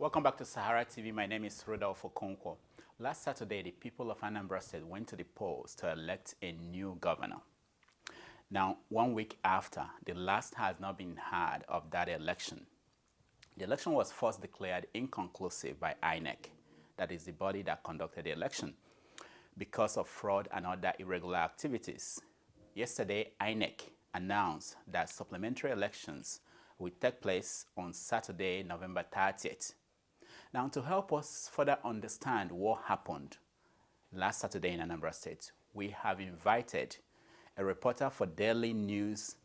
Welcome back to Sahara TV. My name is Rodolfo Okonkwo. Last Saturday, the people of Anambra State went to the polls to elect a new governor. Now, 1 week after, the last has not been heard of that election. The election was first declared inconclusive by INEC, that is the body that conducted the election, because of fraud and other irregular activities. Yesterday, INEC announced that supplementary elections will take place on Saturday, November 30th. Now, to help us further understand what happened last Saturday in Anambra State, we have invited a reporter for Daily News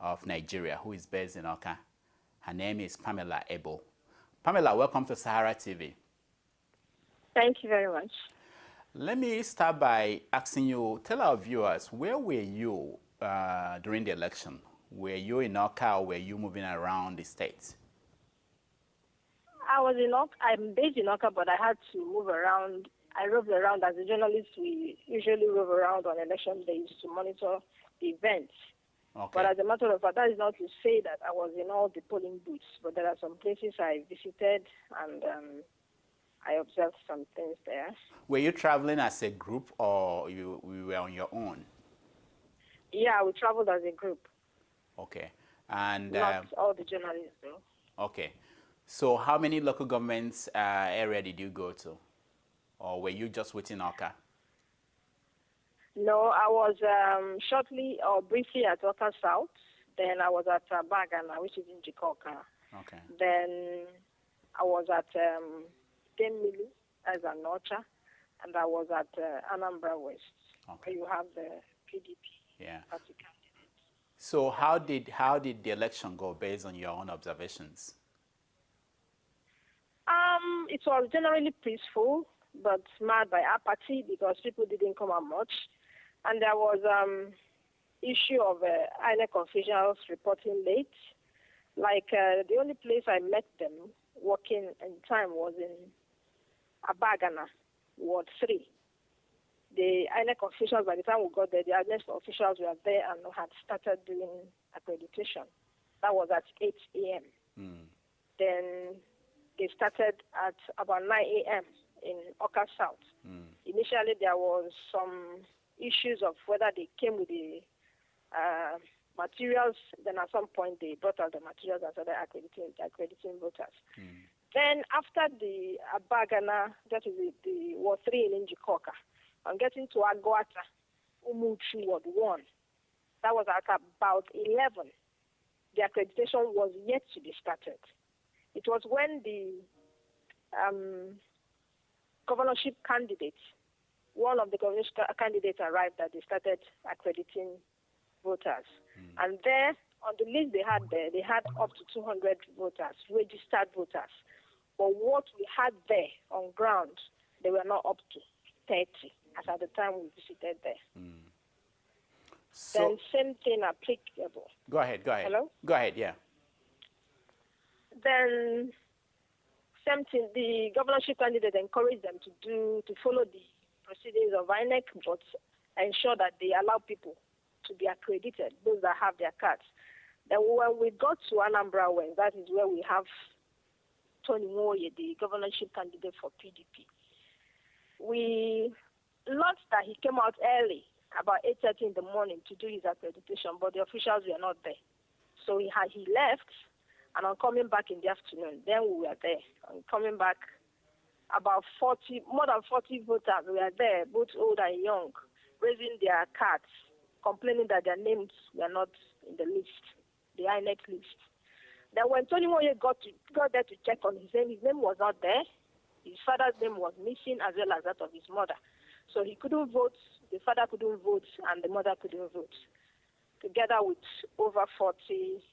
of Nigeria who is based in Awka. Her name is Pamela Eboh. Pamela, welcome to Sahara TV. Thank you very much. Let me start by asking you, tell our viewers, where were you during the election? Were you in Awka or were you moving around the state? I was in Awka. I'm based in Awka, but I had to move around. I roved around as a journalist. We usually rove around on election days to monitor the events. Okay. But as a matter of fact, that is not to say that I was in all the polling booths, but there are some places I visited and I observed some things there. Were you traveling as a group or you were on your own? Yeah, we traveled as a group. Okay. And not all the journalists, though. Okay. So how many local governments area did you go to? Or were you just within Awka? No, I was shortly or briefly at Awka South. Then I was at Bagana, which is in Jikoka. Okay. Then I was at Demilu as a Nocha, and I was at Anambra West. Okay. Where you have the PDP party candidate. So how did the election go based on your own observations? It was generally peaceful, but marred by apathy because people didn't come out much. And there was issue of INEC officials reporting late. Like the only place I met them working in time was in Abagana, Ward 3. The INEC officials, by the time we got there, the INEC officials were there and had started doing accreditation. That was at 8 a.m. Then they started at about 9 a.m. in Awka South. Initially, there was some issues of whether they came with the materials. Then at some point, they brought out the materials and started accrediting voters. Then after the Abagana, that is the Ward 3 in Njikoka, I'm getting to Agwata, Umuchu Ward 1. That was at about 11. The accreditation was yet to be started. It was when the governorship candidates, one of the governorship candidates arrived that they started accrediting voters. And there, on the list they had up to 200 voters, registered voters. But what we had there on ground, they were not up to 30, as at the time we visited there. So, then same thing applicable. Go ahead. Hello? Go ahead, yeah. Then same thing, the governorship candidate encouraged them to follow the proceedings of INEC, but ensure that they allow people to be accredited, those that have their cards. Then when we got to Anambra West, that is where we have Tony Moye, the governorship candidate for PDP. We learned that he came out early, about 8:30 in the morning, to do his accreditation, but the officials were not there. So he left, and on coming back in the afternoon, then we were there. On coming back, about more than 40 voters were there, both old and young, raising their cards, complaining that their names were not in the list, the INEC list. Then when Tony Moye got there to check on his name was not there. His father's name was missing, as well as that of his mother. So he couldn't vote, the father couldn't vote, and the mother couldn't vote, together with over 40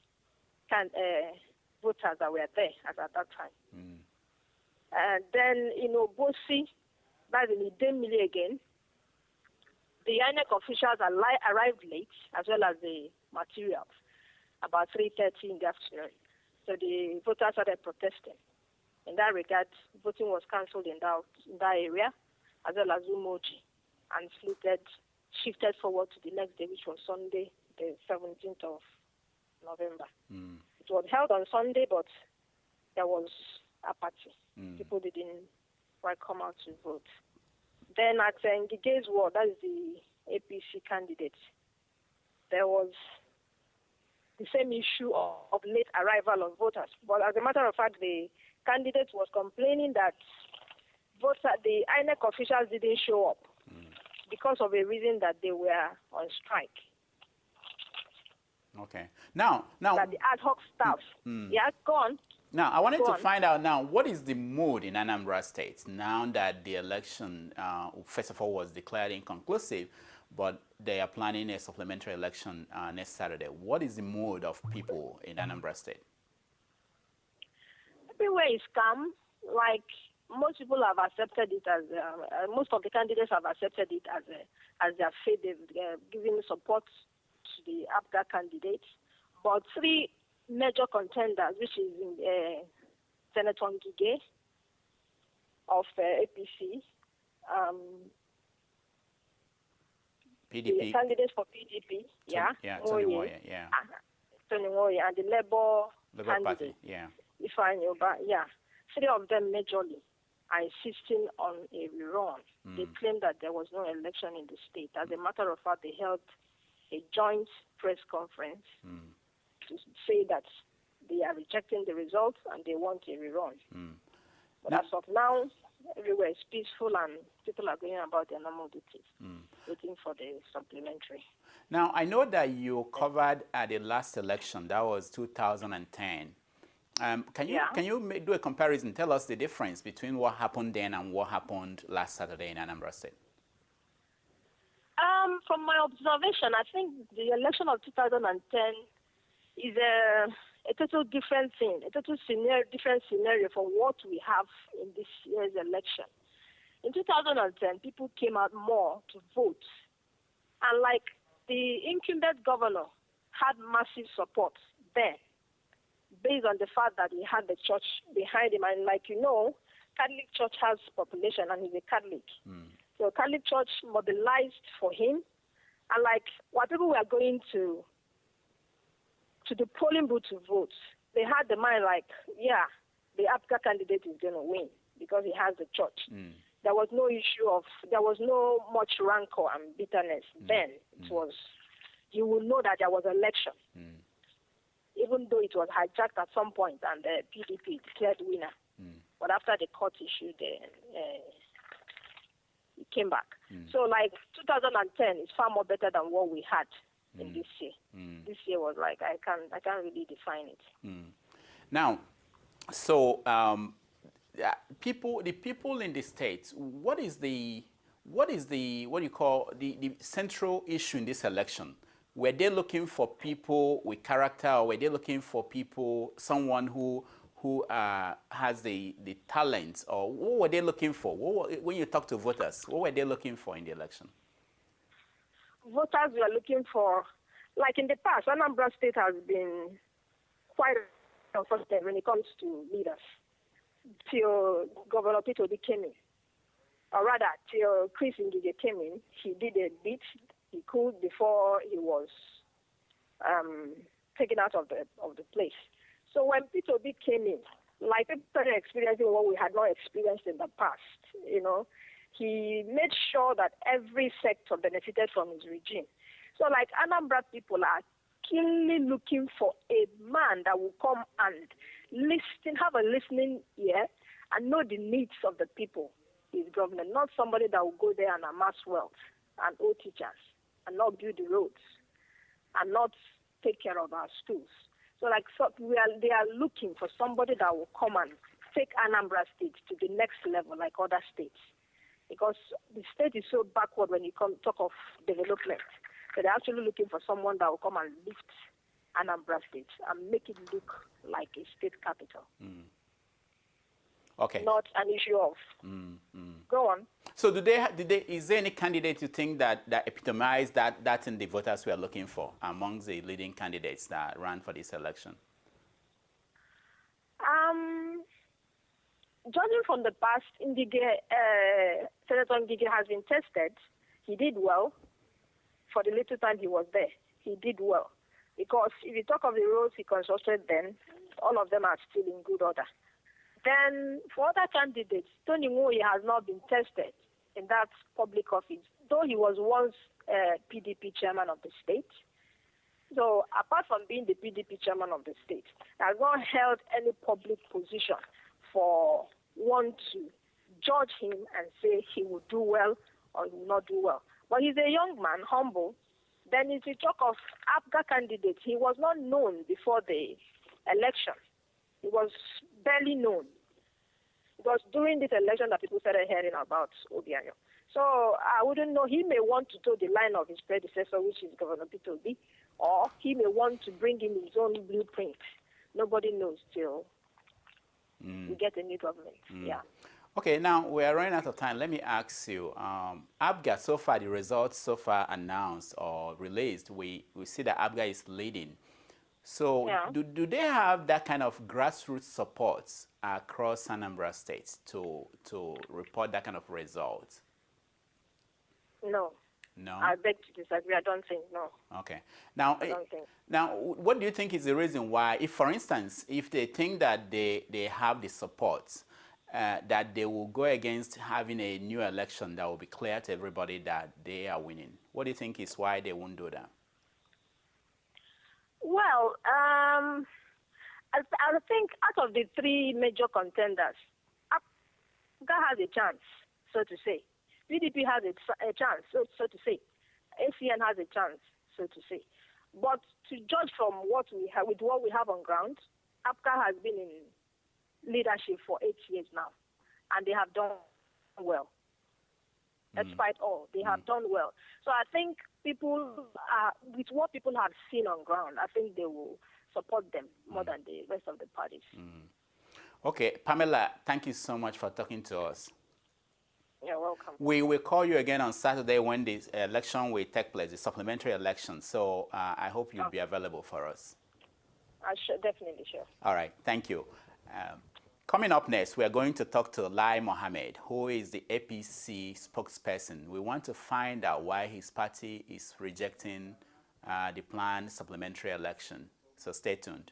voters that were there at that time. And then in Obosi, that's in Idemili again, the INEC officials arrived late, as well as the materials, about 3:30 in the afternoon. So the voters started protesting. In that regard, voting was cancelled in that area, as well as Umoji, and shifted forward to the next day, which was Sunday, the 17th of November. It was held on Sunday, but there was apathy. People didn't quite come out to vote. Then at Ngige's ward, that is the APC candidate, there was the same issue of late arrival of voters. But as a matter of fact, the candidate was complaining that the INEC officials didn't show up because of a reason that they were on strike. Okay. Now that the ad hoc staff. Yeah, go on. Now, I wanted to find out now, what is the mood in Anambra State now that the election, first of all, was declared inconclusive, but they are planning a supplementary election next Saturday. What is the mood of people in Anambra State? Everywhere is calm. Like, most people have accepted it as, most of the candidates have accepted it as their fate. They've given support to the APGA candidates. But three major contenders, which is Senator Ngige of APC, PDP. The candidates for PDP, Tony Moye, Tony Moye, and the Labour candidate, Party, Ifeanyi Ubah, three of them majorly are insisting on a rerun. They claim that there was no election in the state. As a matter of fact, they held a joint press conference to say that they are rejecting the results and they want a rerun. But as of now, everywhere is peaceful and people are going about their normal duties, waiting for the supplementary. Now, I know that you covered at the last election, that was 2010. Can you do a comparison? Tell us the difference between what happened then and what happened last Saturday in Anambra State. From my observation, I think the election of 2010 is a total different thing, a total different scenario from what we have in this year's election. In 2010, people came out more to vote. And like the incumbent governor had massive support there, based on the fact that he had the church behind him. And like you know, Catholic Church has population and he's a Catholic. So Catholic Church mobilized for him. And like what people were going to the polling booth to vote, they had the mind like, the APGA candidate is going to win because he has the church. There was no there was no much rancor and bitterness then. It was, you would know that there was an election. Even though it was hijacked at some point and the PDP declared winner. But after the court issued, it came back. So like 2010 is far more better than what we had in this year. This year was like, I can't really define it. Now, so the people in the states, what do you call the central issue in this election? Were they looking for people with character, or were they looking for someone who has the talent, or what were they looking for? When you talk to voters, what were they looking for in the election? Voters were looking for, like in the past, Anambra State has been quite unfortunate when it comes to leaders. Till Governor Peter Obi came in, or rather, till Chris Ngige came in, he did a bit he could before he was taken out of the place. So when Peter Obi came in, like people started experiencing what we had not experienced in the past, he made sure that every sector benefited from his regime. So like Anambra people are keenly looking for a man that will come and listen, have a listening ear, and know the needs of the people he's governing, not somebody that will go there and amass wealth and owe teachers and not build the roads and not take care of our schools. So they are looking for somebody that will come and take Anambra State to the next level like other states. Because the state is so backward when you talk of development. So they're actually looking for someone that will come and lift Anambra State and make it look like a state capital. Okay. Not an issue of. Go on. So is there any candidate you think that epitomized that in the voters were looking for amongst the leading candidates that ran for this election? Judging from the past, Senator Ngige has been tested. He did well. For the little time he was there, he did well. Because if you talk of the roads he constructed then, all of them are still in good order. Then for other candidates, Tony Nwoye has not been tested in that public office, though he was once PDP chairman of the state. So apart from being the PDP chairman of the state, he has not held any public position for one to judge him and say he will do well or he will not do well. But he's a young man, humble. Then if you talk of APGA candidates, he was not known before the election. He was barely known. It was during this election that people started hearing about Obianyo. So I wouldn't know. He may want to toe the line of his predecessor, which is Governor Peter Obi, or he may want to bring in his own blueprint. Nobody knows till we get a new government. Yeah. Okay, now we are running out of time. Let me ask you, APGA, so far, the results so far announced or released, we see that APGA is leading. So Yeah. do they have that kind of grassroots support across Anambra State to report that kind of results? No. No? I beg to disagree. I don't think, no. Okay. Now, I don't think. now, what do you think is the reason why, if, for instance, if they think that they have the support, that they will go against having a new election that will be clear to everybody that they are winning? What do you think is why they won't do that? Well, I think out of the three major contenders, APGA has a chance, so to say. PDP has a chance, so to say. ACN has a chance, so to say. But to judge from what we have, with what we have on ground, APGA has been in leadership for 8 years now, and they have done well. Despite all, they have done well. So I think people, with what people have seen on ground, I think they will support them more than the rest of the parties. Okay, Pamela, thank you so much for talking to us. You're welcome. We will call you again on Saturday when the election will take place, the supplementary election. So I hope you'll be available for us. Definitely, sure. All right, thank you. Coming up next, we are going to talk to Lai Mohammed, who is the APC spokesperson. We want to find out why his party is rejecting the planned supplementary election. So stay tuned.